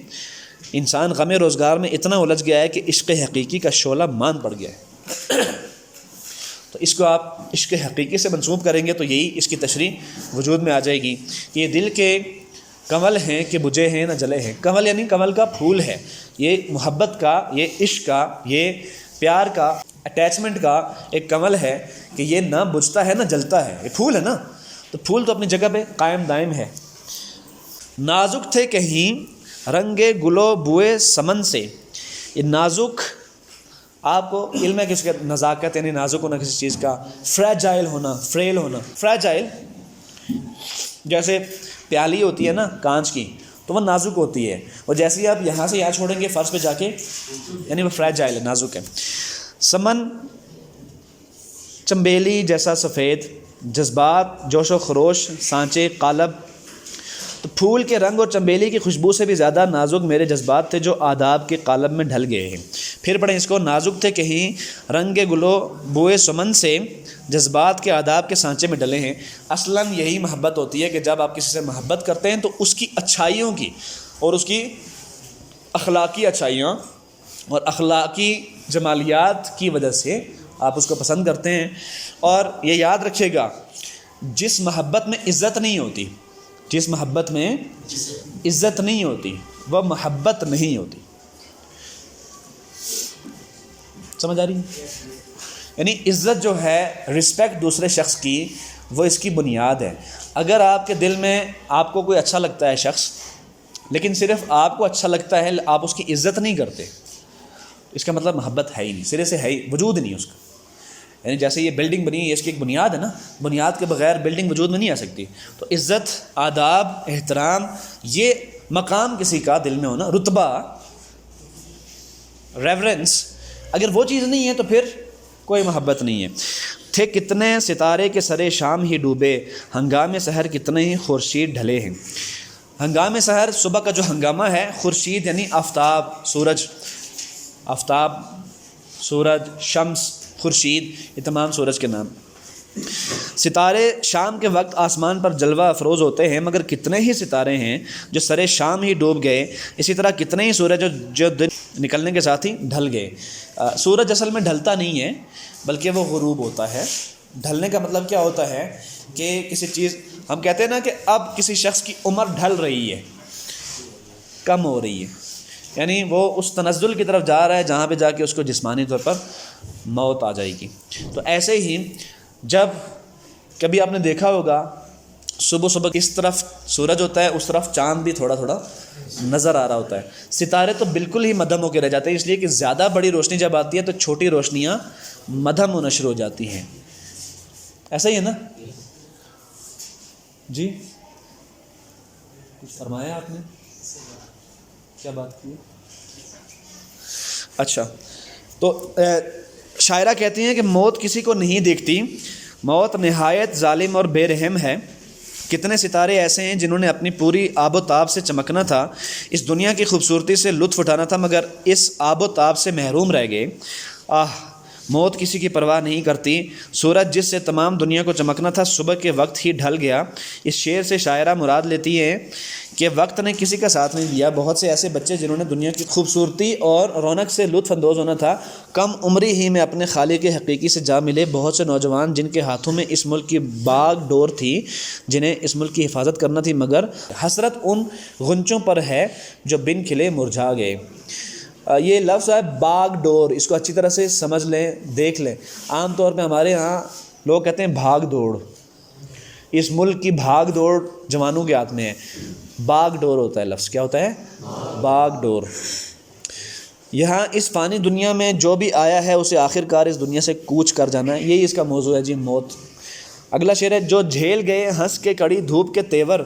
A: انسان غم روزگار میں اتنا الجھ گیا ہے کہ عشق حقیقی کا شعلہ مان پڑ گیا ہے۔ تو اس کو آپ عشق حقیقی سے منسوب کریں گے تو یہی اس کی تشریح وجود میں آ جائے گی کہ یہ دل کے کنول ہیں کہ بجھے ہیں نہ جلے ہیں۔ کنول یعنی کنول کا پھول ہے، یہ محبت کا، یہ عشق کا، یہ پیار کا، اٹیچمنٹ کا ایک کنول ہے کہ یہ نہ بجھتا ہے نہ جلتا ہے، یہ پھول ہے نا، تو پھول تو اپنی جگہ پہ قائم دائم ہے۔ نازک تھے کہیں رنگے گلو بوئے سمن سے، یہ نازک آپ کو علم ہے کہ اس کا نزاکت یعنی نازک ہونا کسی چیز کا، فریجائل ہونا، فریل ہونا۔ فریجائل جیسے پیالی ہوتی ہے نا کانچ کی، تو وہ نازک ہوتی ہے، اور جیسے ہی آپ یہاں سے یہاں چھوڑیں گے فرش پہ جا کے، یعنی وہ فریجائل ہے، نازک ہے۔ سمن چمبیلی جیسا سفید، جذبات جوش و خروش سانچے قالب، تو پھول کے رنگ اور چمبیلی کی خوشبو سے بھی زیادہ نازک میرے جذبات تھے جو آداب کے قالب میں ڈھل گئے ہیں۔ پھر پڑھیں اس کو، نازک تھے کہیں رنگ گلو بوئے سمن سے، جذبات کے آداب کے سانچے میں ڈلے ہیں۔ اصلاً یہی محبت ہوتی ہے کہ جب آپ کسی سے محبت کرتے ہیں تو اس کی اچھائیوں کی اور اس کی اخلاقی اچھائیوں اور اخلاقی جمالیات کی وجہ سے آپ اس کو پسند کرتے ہیں. اور یہ یاد رکھیے گا، جس محبت میں عزت نہیں ہوتی، جس محبت میں عزت نہیں ہوتی وہ محبت نہیں ہوتی. سمجھ آ رہی ہے؟ یعنی عزت جو ہے، رسپیکٹ دوسرے شخص کی، وہ اس کی بنیاد ہے. اگر آپ کے دل میں آپ کو کوئی اچھا لگتا ہے شخص، لیکن صرف آپ کو اچھا لگتا ہے، آپ اس کی عزت نہیں کرتے، اس کا مطلب محبت ہے ہی نہیں، سرے سے ہے ہی، وجود نہیں اس کا. یعنی جیسے یہ بلڈنگ بنی ہے، اس کی ایک بنیاد ہے نا، بنیاد کے بغیر بلڈنگ وجود میں نہیں آ سکتی. تو عزت، آداب، احترام، یہ مقام کسی کا دل میں ہونا، رتبہ، ریورنس، اگر وہ چیز نہیں ہے تو پھر کوئی محبت نہیں ہے. تھے کتنے ستارے کے سرے شام ہی ڈوبے، ہنگامے سحر کتنے ہی خورشید ڈھلے ہیں. ہنگامے سحر صبح کا جو ہنگامہ ہے، خورشید یعنی آفتاب، سورج، آفتاب، سورج، شمس، خورشید، یہ تمام سورج کے نام. ستارے شام کے وقت آسمان پر جلوہ افروز ہوتے ہیں، مگر کتنے ہی ستارے ہیں جو سرے شام ہی ڈوب گئے. اسی طرح کتنے ہی سورج جو دن نکلنے کے ساتھ ہی ڈھل گئے. سورج اصل میں ڈھلتا نہیں ہے بلکہ وہ غروب ہوتا ہے. ڈھلنے کا مطلب کیا ہوتا ہے کہ کسی چیز، ہم کہتے ہیں نا کہ اب کسی شخص کی عمر ڈھل رہی ہے، کم ہو رہی ہے، یعنی وہ اس تنزل کی طرف جا رہا ہے جہاں پہ جا کے اس کو جسمانی طور پر موت آ جائے گی. تو ایسے ہی جب کبھی آپ نے دیکھا ہوگا صبح صبح اس طرف سورج ہوتا ہے، اس طرف چاند بھی تھوڑا تھوڑا نظر آ رہا ہوتا ہے. ستارے تو بالکل ہی مدھم ہو کے رہ جاتے ہیں، اس لیے کہ زیادہ بڑی روشنی جب آتی ہے تو چھوٹی روشنیاں مدھم و نشر ہو جاتی ہیں. ایسا ہی ہے نا جی؟ کچھ فرمایا آپ نے؟ کیا بات کی؟ اچھا، تو شاعرہ کہتی ہیں کہ موت کسی کو نہیں دیکھتی، موت نہایت ظالم اور بے رحم ہے. کتنے ستارے ایسے ہیں جنہوں نے اپنی پوری آب و تاب سے چمکنا تھا، اس دنیا کی خوبصورتی سے لطف اٹھانا تھا، مگر اس آب و تاب سے محروم رہ گئے. موت کسی کی پرواہ نہیں کرتی. سورج جس سے تمام دنیا کو چمکنا تھا صبح کے وقت ہی ڈھل گیا. اس شعر سے شاعرہ مراد لیتی ہے کہ وقت نے کسی کا ساتھ نہیں دیا. بہت سے ایسے بچے جنہوں نے دنیا کی خوبصورتی اور رونق سے لطف اندوز ہونا تھا، کم عمری ہی میں اپنے خالق حقیقی سے جا ملے. بہت سے نوجوان جن کے ہاتھوں میں اس ملک کی باغ ڈور تھی، جنہیں اس ملک کی حفاظت کرنا تھی، مگر حسرت ان غنچوں پر ہے جو بن کھلے مرجھا گئے. یہ لفظ ہے باغ ڈور، اس کو اچھی طرح سے سمجھ لیں، دیکھ لیں. عام طور پہ ہمارے ہاں لوگ کہتے ہیں بھاگ دوڑ، اس ملک کی بھاگ دوڑ جوانوں کے ہاتھ میں ہے. باغ ڈور ہوتا ہے لفظ، کیا ہوتا ہے؟ باغ ڈور. یہاں اس فانی دنیا میں جو بھی آیا ہے اسے آخر کار اس دنیا سے کوچ کر جانا ہے. یہی اس کا موضوع ہے جی، موت. اگلا شعر ہے، جو جھیل گئے ہنس کے کڑی دھوپ کے تیور،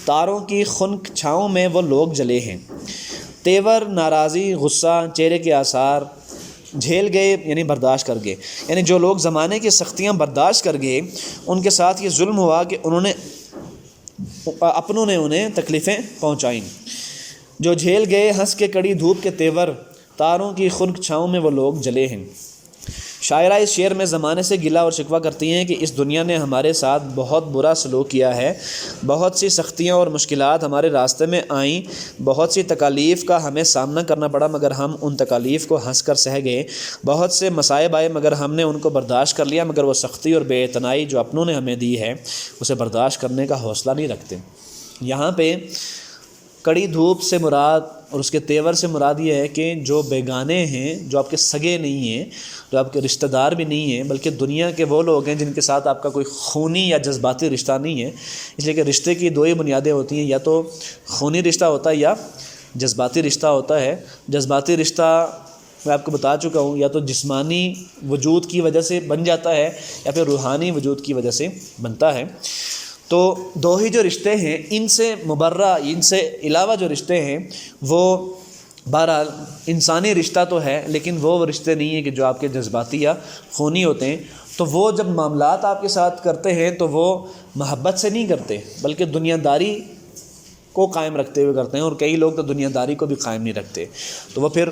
A: تاروں کی خنک چھاؤں میں وہ لوگ جلے ہیں. تیور، ناراضی، غصہ، چہرے کے آثار. جھیل گئے یعنی برداشت کر گئے، یعنی جو لوگ زمانے کی سختیاں برداشت کر گئے، ان کے ساتھ یہ ظلم ہوا کہ اپنوں نے انہیں تکلیفیں پہنچائیں. جو جھیل گئے ہنس کے کڑی دھوپ کے تیور، تاروں کی خنک چھاؤں میں وہ لوگ جلے ہیں. شاعرہ اس شعر میں زمانے سے گلہ اور شکوہ کرتی ہیں کہ اس دنیا نے ہمارے ساتھ بہت برا سلوک کیا ہے. بہت سی سختیاں اور مشکلات ہمارے راستے میں آئیں، بہت سی تکالیف کا ہمیں سامنا کرنا پڑا، مگر ہم ان تکالیف کو ہنس کر سہ گئے. بہت سے مصائب آئے مگر ہم نے ان کو برداشت کر لیا، مگر وہ سختی اور بے اعتنائی جو اپنوں نے ہمیں دی ہے اسے برداشت کرنے کا حوصلہ نہیں رکھتے. یہاں پہ کڑی دھوپ سے مراد اور اس کے تیور سے مراد یہ ہے کہ جو بیگانے ہیں، جو آپ کے سگے نہیں ہیں، جو آپ کے رشتہ دار بھی نہیں ہیں، بلکہ دنیا کے وہ لوگ ہیں جن کے ساتھ آپ کا کوئی خونی یا جذباتی رشتہ نہیں ہے. اس لیے کہ رشتے کی دو ہی بنیادیں ہوتی ہیں، یا تو خونی رشتہ ہوتا ہے یا جذباتی رشتہ ہوتا ہے. جذباتی رشتہ میں آپ کو بتا چکا ہوں، یا تو جسمانی وجود کی وجہ سے بن جاتا ہے یا پھر روحانی وجود کی وجہ سے بنتا ہے. تو دو ہی جو رشتے ہیں، ان سے مبرہ، ان سے علاوہ جو رشتے ہیں وہ بہرحال انسانی رشتہ تو ہے، لیکن وہ رشتے نہیں ہیں کہ جو آپ کے جذباتی یا خونی ہوتے ہیں. تو وہ جب معاملات آپ کے ساتھ کرتے ہیں تو وہ محبت سے نہیں کرتے بلکہ دنیا داری کو قائم رکھتے ہوئے کرتے ہیں، اور کئی لوگ تو دنیا داری کو بھی قائم نہیں رکھتے. تو وہ پھر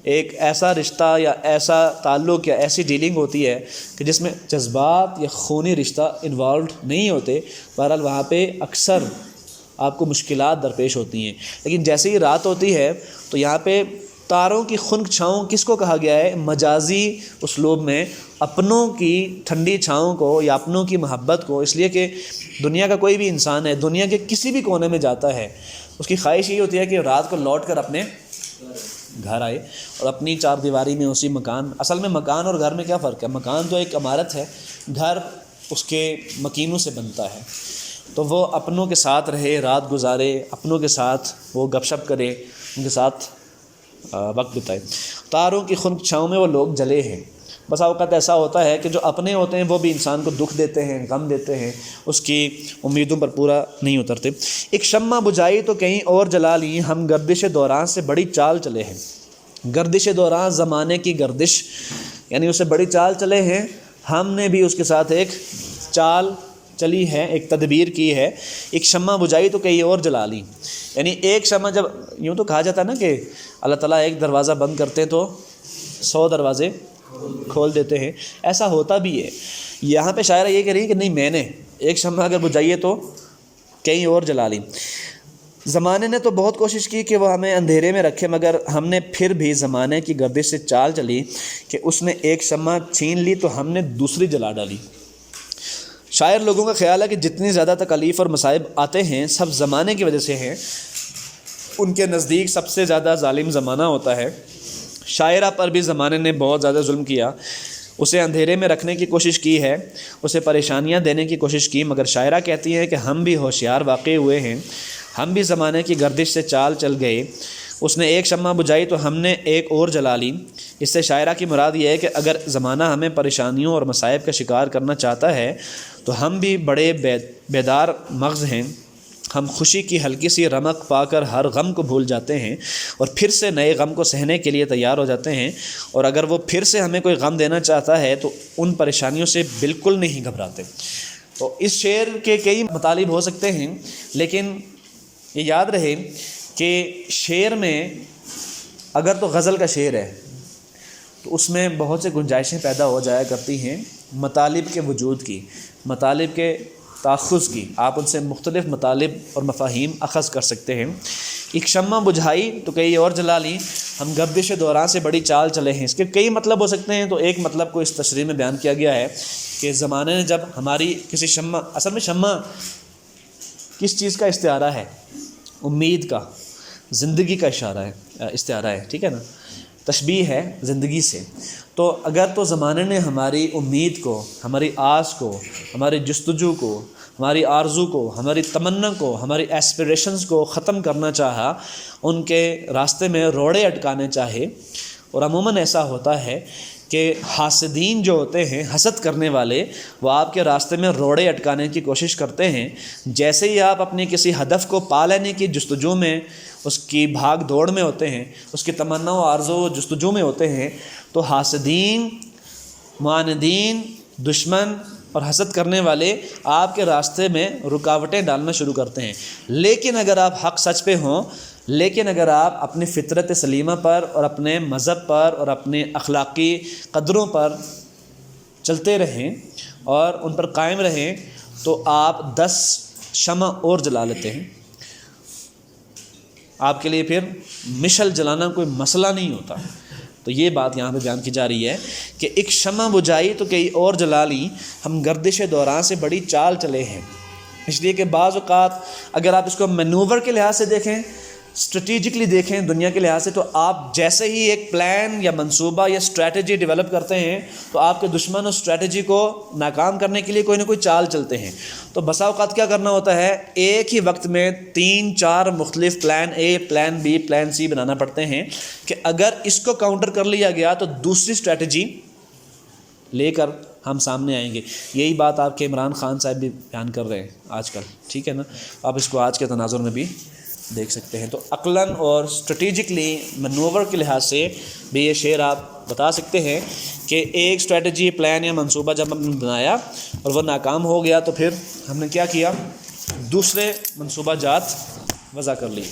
A: ایک ایسا رشتہ یا ایسا تعلق یا ایسی ڈیلنگ ہوتی ہے کہ جس میں جذبات یا خونی رشتہ انوالوڈ نہیں ہوتے. بہرحال وہاں پہ اکثر آپ کو مشکلات درپیش ہوتی ہیں، لیکن جیسے ہی رات ہوتی ہے تو یہاں پہ تاروں کی خنک چھاؤں کس کو کہا گیا ہے؟ مجازی اسلوب میں اپنوں کی ٹھنڈی چھاؤں کو یا اپنوں کی محبت کو، اس لیے کہ دنیا کا کوئی بھی انسان ہے، دنیا کے کسی بھی کونے میں جاتا ہے، اس کی خواہش یہ ہوتی ہے کہ رات کو لوٹ کر اپنے گھر آئے اور اپنی چار دیواری میں اسی مکان، اصل میں مکان اور گھر میں کیا فرق ہے؟ مکان تو ایک عمارت ہے، گھر اس کے مکینوں سے بنتا ہے، تو وہ اپنوں کے ساتھ رہے، رات گزارے، اپنوں کے ساتھ وہ گپ شپ کرے، ان کے ساتھ وقت بتائے۔ تاروں کی خنک چھاؤں میں وہ لوگ جلے ہیں۔ بس اوقات ایسا ہوتا ہے کہ جو اپنے ہوتے ہیں وہ بھی انسان کو دکھ دیتے ہیں، غم دیتے ہیں، اس کی امیدوں پر پورا نہیں اترتے۔ ایک شمع بجھائی تو کہیں اور جلا لی، ہم گردش دوران سے بڑی چال چلے ہیں۔ گردش دوران زمانے کی گردش، یعنی اسے بڑی چال چلے ہیں، ہم نے بھی اس کے ساتھ ایک چال چلی ہے، ایک تدبیر کی ہے۔ ایک شمع بجھائی تو کہیں اور جلا لی، یعنی ایک شمع، جب یوں تو کہا جاتا ہے نا کہ اللہ تعالیٰ ایک دروازہ بند کرتے تو 100 دروازے کھول دیتے ہیں، ایسا ہوتا بھی ہے۔ یہاں پہ شاعرہ یہ کہہ رہی ہے کہ نہیں، میں نے ایک شمع اگر بجھائیے تو کہیں اور جلا لی۔ زمانے نے تو بہت کوشش کی کہ وہ ہمیں اندھیرے میں رکھے، مگر ہم نے پھر بھی زمانے کی گردش سے چال چلی کہ اس نے ایک شمع چھین لی تو ہم نے دوسری جلا ڈالی۔ شاعر لوگوں کا خیال ہے کہ جتنی زیادہ تکالیف اور مصائب آتے ہیں سب زمانے کی وجہ سے ہیں، ان کے نزدیک سب سے زیادہ ظالم زمانہ ہوتا ہے۔ شاعرہ پر بھی زمانے نے بہت زیادہ ظلم کیا، اسے اندھیرے میں رکھنے کی کوشش کی ہے، اسے پریشانیاں دینے کی کوشش کی، مگر شاعرہ کہتی ہے کہ ہم بھی ہوشیار واقع ہوئے ہیں، ہم بھی زمانے کی گردش سے چال چل گئے۔ اس نے ایک شمع بجھائی تو ہم نے ایک اور جلا لی۔ اس سے شاعرہ کی مراد یہ ہے کہ اگر زمانہ ہمیں پریشانیوں اور مصائب کا شکار کرنا چاہتا ہے تو ہم بھی بڑے بیدار مغز ہیں، ہم خوشی کی ہلکی سی رمق پا کر ہر غم کو بھول جاتے ہیں اور پھر سے نئے غم کو سہنے کے لیے تیار ہو جاتے ہیں، اور اگر وہ پھر سے ہمیں کوئی غم دینا چاہتا ہے تو ان پریشانیوں سے بالکل نہیں گھبراتے۔ تو اس شعر کے کئی مطالب ہو سکتے ہیں، لیکن یہ یاد رہے کہ شعر میں اگر تو غزل کا شعر ہے تو اس میں بہت سے گنجائشیں پیدا ہو جایا کرتی ہیں مطالب کے وجود کی، مطالب کے تاخذ کی، آپ ان سے مختلف مطالب اور مفاہیم اخذ کر سکتے ہیں۔ ایک شمع بجھائی تو کئی اور جلا لی، ہم گردش دوران سے بڑی چال چلے ہیں، اس کے کئی مطلب ہو سکتے ہیں۔ تو ایک مطلب کو اس تشریح میں بیان کیا گیا ہے کہ زمانے نے جب ہماری کسی شمع، اصل میں شمع کس چیز کا استعارہ ہے؟ امید کا، زندگی کا استعارہ ہے، ٹھیک ہے نا، تشبیہ ہے زندگی سے۔ تو اگر تو زمانے نے ہماری امید کو، ہماری آس کو، ہماری جستجو کو، ہماری آرزو کو، ہماری تمنا کو، ہماری ایسپریشنز کو ختم کرنا چاہا، ان کے راستے میں روڑے اٹکانے چاہے، اور عموماً ایسا ہوتا ہے کہ حاسدین جو ہوتے ہیں، حسد کرنے والے، وہ آپ کے راستے میں روڑے اٹکانے کی کوشش کرتے ہیں۔ جیسے ہی آپ اپنی کسی ہدف کو پا لینے کی جستجو میں، اس کی بھاگ دوڑ میں ہوتے ہیں، اس کی تمنا و آرزو و جستجو میں ہوتے ہیں، تو حاسدین، معاندین، دشمن اور حسد کرنے والے آپ کے راستے میں رکاوٹیں ڈالنا شروع کرتے ہیں۔ لیکن اگر آپ حق سچ پہ ہوں، لیکن اگر آپ اپنی فطرت سلیمہ پر اور اپنے مذہب پر اور اپنے اخلاقی قدروں پر چلتے رہیں اور ان پر قائم رہیں، تو آپ 10 شمع اور جلا لیتے ہیں۔ آپ کے لیے پھر مشل جلانا کوئی مسئلہ نہیں ہوتا۔ تو یہ بات یہاں پہ بیان کی جا رہی ہے کہ ایک شمع بجھائی تو کئی اور جلا لی، ہم گردش دوران سے بڑی چال چلے ہیں۔ اس لیے کہ بعض اوقات اگر آپ اس کو مینوور کے لحاظ سے دیکھیں، اسٹریٹجکلی دیکھیں، دنیا کے لحاظ سے، تو آپ جیسے ہی ایک پلان یا منصوبہ یا اسٹریٹجی ڈیولپ کرتے ہیں تو آپ کے دشمن اس اسٹریٹجی کو ناکام کرنے کے لیے کوئی نہ کوئی چال چلتے ہیں۔ تو بسا اوقات کیا کرنا ہوتا ہے، ایک ہی وقت میں 3-4 مختلف plan a, plan be, plan سی بنانا پڑتے ہیں کہ اگر اس کو کاؤنٹر کر لیا گیا تو دوسری اسٹریٹجی لے کر ہم سامنے آئیں گے۔ یہی بات آپ کے عمران خان صاحب بھی بیان کر رہے ہیں آج کل، ٹھیک ہے نا، آپ اس کو آج کے تناظر میں بھی دیکھ سکتے ہیں۔ تو عقلاً اور اسٹریٹجکلی مینوور کے لحاظ سے بھی یہ شعر آپ بتا سکتے ہیں کہ ایک اسٹریٹجی، پلان یا منصوبہ جب ہم نے بنایا اور وہ ناکام ہو گیا تو پھر ہم نے کیا کیا، دوسرے منصوبہ جات وضع کر لی۔